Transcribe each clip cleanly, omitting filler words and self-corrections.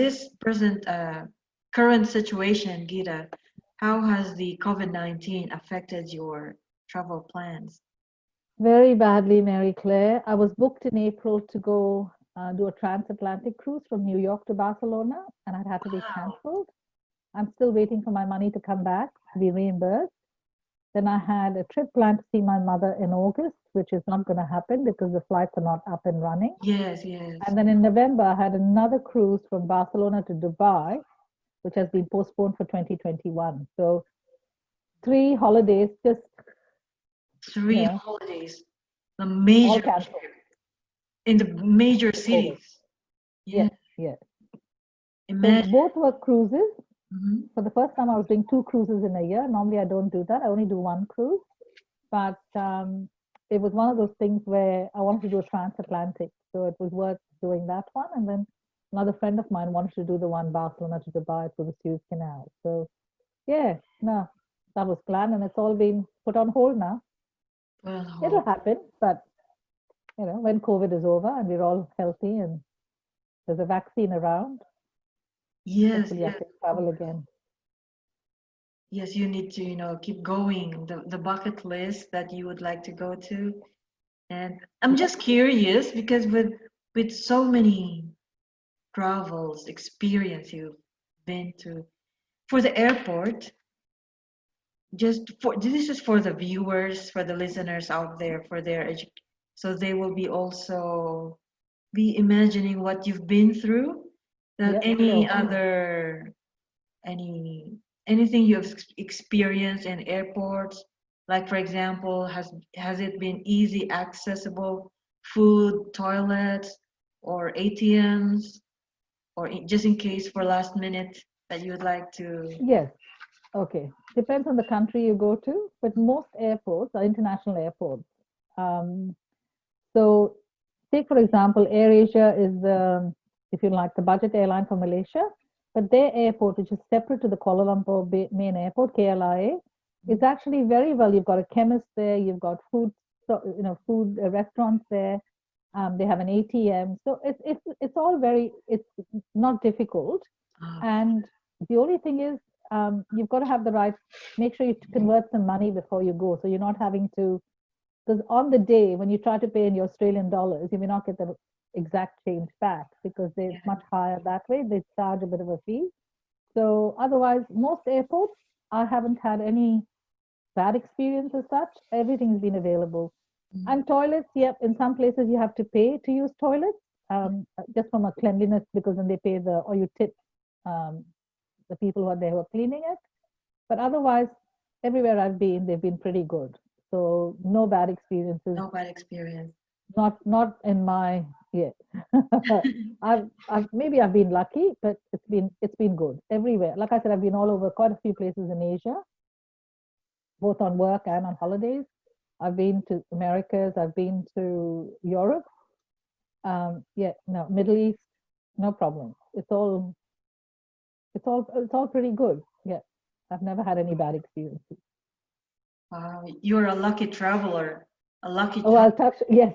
this present current situation, Geeta, how has the COVID-19 affected your travel plans? Very badly, Mary Claire. I was booked in April to go do a transatlantic cruise from New York to Barcelona, and it had to be Wow. cancelled. I'm still waiting for my money to come back to be reimbursed. Then I had a trip planned to see my mother in August, which is not going to happen because the flights are not up and running. Yes, yes. And then in November, I had another cruise from Barcelona to Dubai, which has been postponed for 2021. So three holidays, just, you Three know, holidays, the all major canceled in the major because of COVID. cities. Yeah, Yeah, yeah. So imagine. both were cruises. Mhm. For the first time, I was doing two cruises in a year. Normally, I don't do that. I only do one cruise. But it was one of those things where I wanted to do a transatlantic. So it was worth doing that one. And then another friend of mine wanted to do the one Barcelona to Dubai through the Suez Canal. So yeah, no, that was planned and it's all been put on hold now. It'll Well, happen, but when COVID is over and we're all healthy and there's a vaccine around, yes, hopefully I yes, can of travel course. again. Yes, you need to, keep going the bucket list that you would like to go to. And I'm Yep. just curious because with so many travels experience you've been to for the airport, just for this is for the viewers, for the listeners out there, for their so they will be also be imagining what you've been through, that Yep. any Sure. other any anything you've experienced in airports, like for example, has it been easy accessible food, toilets, or ATMs, or just in case for last minute that you would like to. Yes. Okay. Depends on the country you go to, but most airports are international airports. Um, so, take for example, AirAsia is if you like, the budget airline for Malaysia, but their airport, which is separate to the Kuala Lumpur main airport, KLIA, is actually very well. You've got a chemist there, you've got food, food restaurants there. They have an ATM, so it's all it's not difficult. uh, And the only thing is, you've got to have the right. Make sure you convert some money before you go, so you're not having to. Because on the day when you try to pay in your Australian dollars, you may not get the exact change back because they're yeah. much higher that way. They charge a bit of a fee. So otherwise, most airports, I haven't had any bad experience as such. Everything's been available. Mm. And toilets, yep, in some places you have to pay to use toilets, just from a cleanliness because then they pay or you tip um, the people who are there who are cleaning it. But otherwise, everywhere I've been, they've been pretty good. So no bad experiences. No bad experience. Not in my yeah. I've maybe I've been lucky, but it's been good everywhere. Like I said, I've been all over quite a few places in Asia, both on work and on holidays. I've been to Americas. I've been to Europe. Yeah, no, Middle East, no problem. It's all pretty good. Yeah, I've never had any bad experiences. Wow, you're a lucky traveler, a lucky Oh, child. I'll touch. Yes,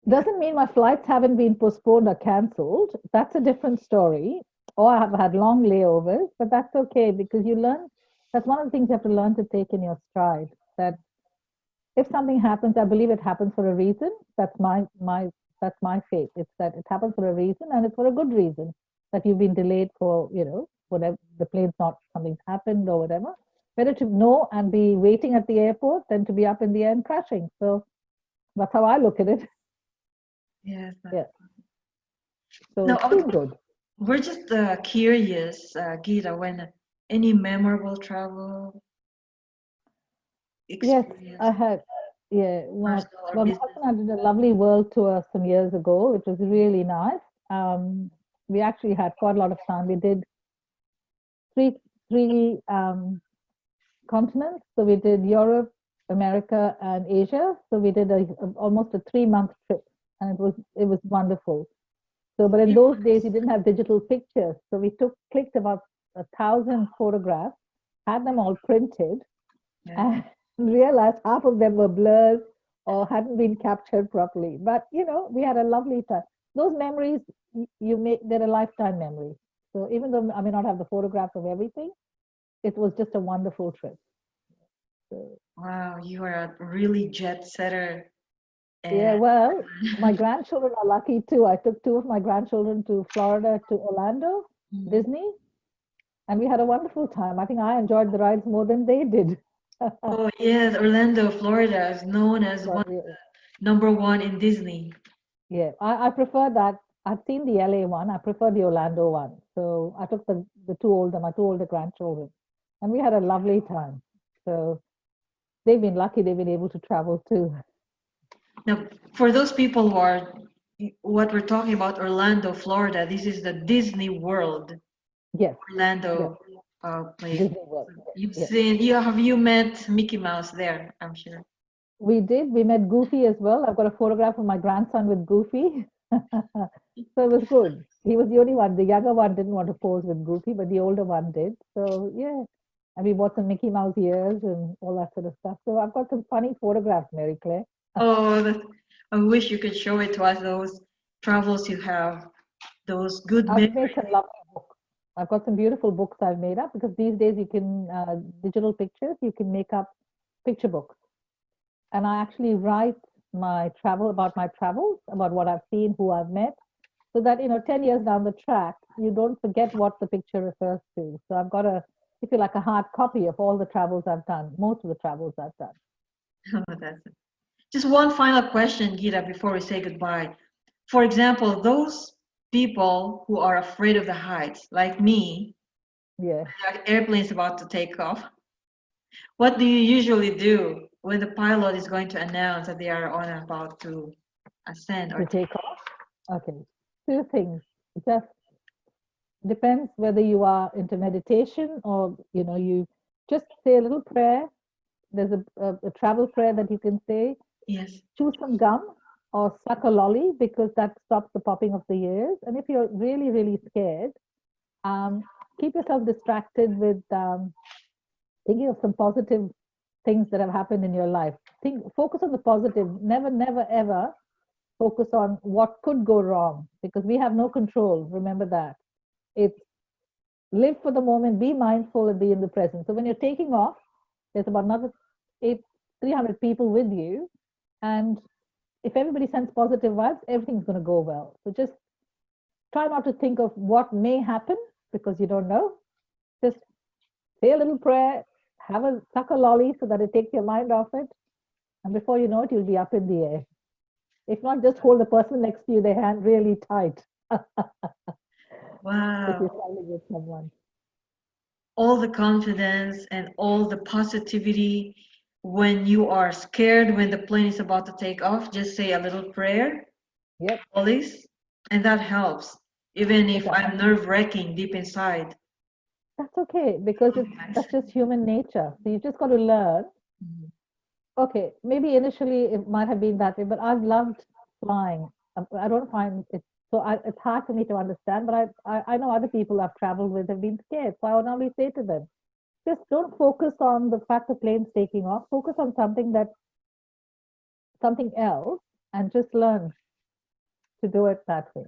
doesn't mean my flights haven't been postponed or cancelled. That's a different story. Or I have had long layovers, but that's okay because you learn. That's one of the things you have to learn to take in your stride. That if something happens, I believe it happens for a reason. That's my faith. It's that it happens for a reason, and it's for a good reason. That you've been delayed for whatever the plane's not something's happened or whatever. Better to know and be waiting at the airport than to be up in the air and crashing. So that's how I look at it. Yes. Yeah. So No, it's been good. we're just curious, Geeta, when any memorable travel Yes, I experience, had. Yeah, personal or well, my business. husband and I did a lovely world tour some years ago, which was really nice. We actually had quite a lot of time. We did three continents. So we did Europe, America, and Asia. So we did almost a 3-month trip, and it was wonderful. So, but in those days, we didn't have digital pictures, so we clicked about 1,000 photographs, had them all printed, Yeah. and realized half of them were blurs or hadn't been captured properly. But we had a lovely time. those memories you make, they're a lifetime memory. So even though I may not have the photographs of everything, it was just a wonderful trip. So, Wow, you are a really jet setter. yeah, And well, my grandchildren are lucky too. I took two of my grandchildren to Florida, to Orlando, Mhm. Disney, and we had a wonderful time. I think I enjoyed the rides more than they did. Oh yes, Orlando, Florida is known as But one yeah, number one in Disney. yeah, I prefer that. I've seen the LA one. I prefer the Orlando one. So I took my two older grandchildren, and we had a lovely time. So they've been lucky; they've been able to travel too. Now, for those people who are what we're talking about, Orlando, Florida, this is the Disney World, Yes, yes, Orlando place. Disney World. You've Yes, seen, you have you met Mickey Mouse there? I'm sure. we did. We met Goofy as well. I've got a photograph of my grandson with Goofy. So it was good. He was the only one. The younger one didn't want to pose with Goofy, but the older one did. So yeah. And we bought some Mickey Mouse ears and all that sort of stuff. So I've got some funny photographs, Mary Claire. Oh, I wish you could show it to us, those travels you have, those good I've memories. made some lovely books. I've got some beautiful books I've made up because these days you can, digital pictures, you can make up picture books. And I actually write about my travels, about what I've seen, who I've met, so that 10 years down the track you don't forget what the picture refers to. So I've got a, if you like, a hard copy of all the travels I've done, most of the travels I've done. Oh, that's it. Just one final question, Geeta, before we say goodbye. For example, those people who are afraid of the heights, like me, Yeah, like airplanes about to take off, what do you usually do when the pilot is going to announce that they are on about to ascend or to take? take off. Okay, two things. It just depends whether you are into meditation or you just say a little prayer. There's a travel prayer that you can say. Yes. Chew some gum or suck a lolly because that stops the popping of the ears. And if you're really, really scared, um, keep yourself distracted with thinking of some positive things that have happened in your life. Focus on the positive. Never, never, ever focus on what could go wrong because we have no control. Remember that. It's live for the moment, be mindful, and be in the present. So when you're taking off, there's about another eight, 300 people with you, and if everybody sends positive vibes, everything's going to go well. So just try not to think of what may happen because you don't know. Just say a little prayer, have a suck a lolly so that it takes your mind off it, and before you know it, you'll be up in the air. If not, just hold the person next to you, their hand really tight if you're Wow. traveling with someone. All the confidence and all the positivity when you are scared when the plane is about to take off, just say a little prayer, Yep, always, and that helps. Even it if does. I'm nerve-wracking deep inside. That's okay because Yes. that's just human nature. So you just got to learn. Mhm. Okay, maybe initially it might have been that way, but I've loved flying. I don't find it so. It's hard for me to understand, but I know other people I've traveled with have been scared. So I would normally say to them, just don't focus on the fact the plane's taking off. Focus on something else, and just learn to do it that way.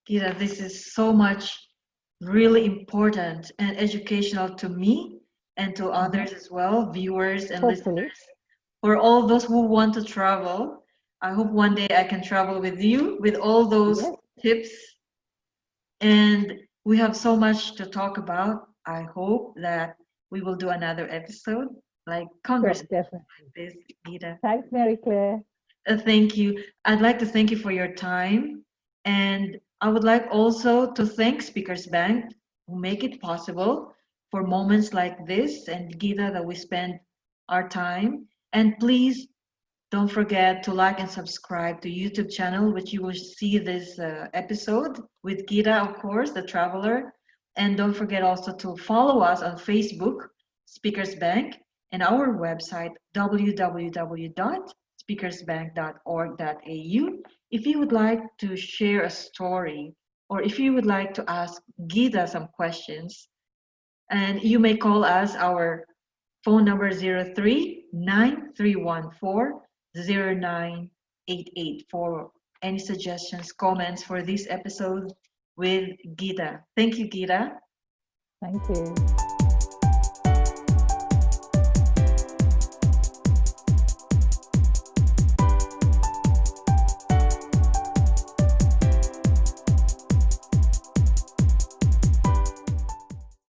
Geeta, this is so much really important and educational to me and to Hmm. others as well, viewers and Hopefully, listeners. For all those who want to travel, I hope one day I can travel with you with all those yes, tips. And we have so much to talk about. I hope that we will do another episode like sure, conversation definitely. like this, Geeta. Thanks, Mary Claire. Thank you. I'd like to thank you for your time. And I would like also to thank Speakers Bank who make it possible for moments like this and Geeta that we spend our time. And please don't forget to like and subscribe to YouTube channel, which you will see this episode with Geeta, of course, the traveler. And don't forget also to follow us on Facebook, Speakers Bank, and our website, www.speakersbank.org.au. If you would like to share a story or if you would like to ask Geeta some questions, and you may call us our phone number 03-9314-0988 any suggestions, comments for this episode with Geeta. Thank you, Geeta. Thank you.